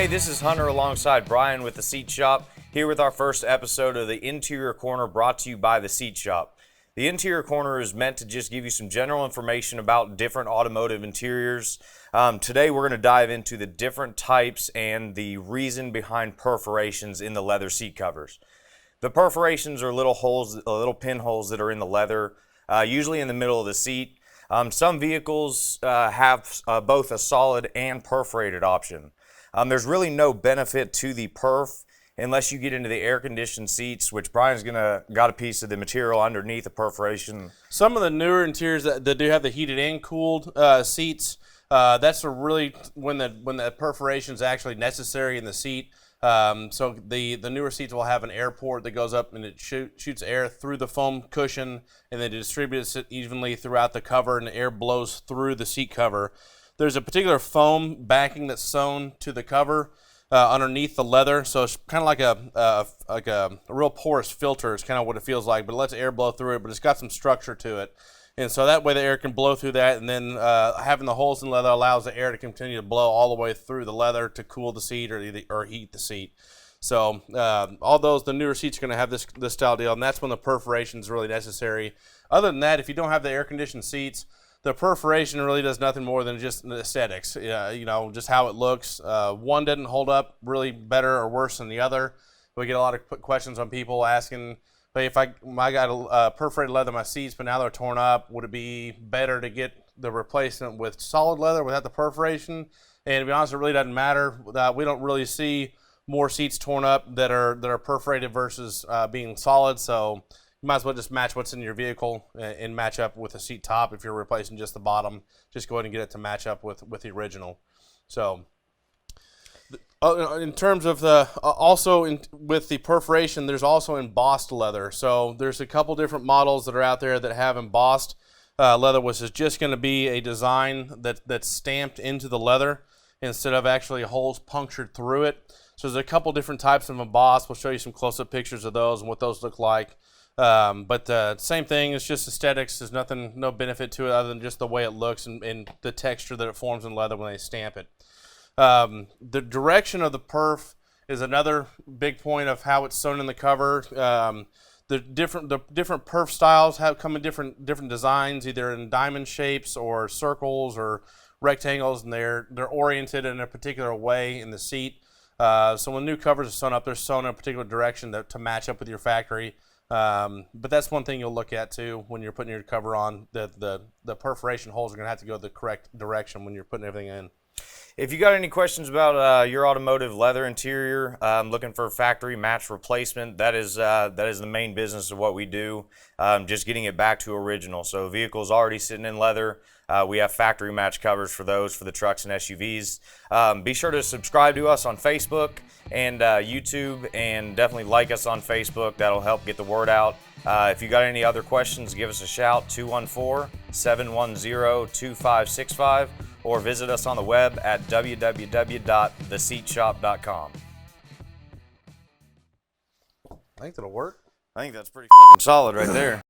Hey, this is Hunter alongside Brian with Theseatshop, here with our first episode of the Interior Corner brought to you by Theseatshop. The Interior Corner is meant to just give you some general information about different automotive interiors. Today we're going to dive into the different types and the reason behind perforations in the leather seat covers. The perforations are little holes, little pinholes that are in the leather, usually in the middle of the seat. Some vehicles have both a solid and perforated option. There's really no benefit to the perf unless you get into the air-conditioned seats, which Brian's got a piece of the material underneath the perforation. Some of the newer interiors that do have the heated and cooled seats, that's really when the perforation is actually necessary in the seat. So the newer seats will have an air port that goes up and it shoots air through the foam cushion and then distributes it evenly throughout the cover, and the air blows through the seat cover. There's a particular foam backing that's sewn to the cover underneath the leather, so it's kind of like a real porous filter is kind of what it feels like, but it lets air blow through it, but it's got some structure to it. And so that way the air can blow through that, and then having the holes in the leather allows the air to continue to blow all the way through the leather to cool the seat or heat the seat. So the newer seats are going to have this style deal, and that's when the perforation is really necessary. Other than that, if you don't have the air-conditioned seats, the perforation really does nothing more than just aesthetics, just how it looks. One doesn't hold up really better or worse than the other. We get a lot of questions on people asking, hey, if I got perforated leather in my seats, but now they're torn up, would it be better to get the replacement with solid leather without the perforation? And to be honest, it really doesn't matter. We don't really see more seats torn up that are perforated versus being solid, so you might as well just match what's in your vehicle and match up with the seat top. If you're replacing just the bottom, just go ahead and get it to match up with the original. So in terms of with the perforation, there's also embossed leather. So there's a couple different models that are out there that have embossed leather, which is just going to be a design that's stamped into the leather instead of actually holes punctured through it. So there's a couple different types of embossed. We'll show you some close-up pictures of those and what those look like. But same thing, it's just aesthetics. There's no benefit to it other than just the way it looks and the texture that it forms in leather when they stamp it. The direction of the perf is another big point of how it's sewn in the cover. The different perf styles come in different designs, either in diamond shapes or circles or rectangles, and they're oriented in a particular way in the seat. So when new covers are sewn up, they're sewn in a particular direction to match up with your factory. But that's one thing you'll look at too when you're putting your cover on. The perforation holes are going to have to go the correct direction when you're putting everything in. If you got any questions about your automotive leather interior, looking for a factory match replacement, that is the main business of what we do. Just getting it back to original. So vehicles already sitting in leather, we have factory match covers for those for the trucks and SUVs. Be sure to subscribe to us on Facebook and YouTube, and definitely like us on Facebook. That'll help get the word out. If you got any other questions, give us a shout, 214-710-2565, or visit us on the web at www.theseatshop.com. I think that'll work. I think that's pretty fucking solid right there.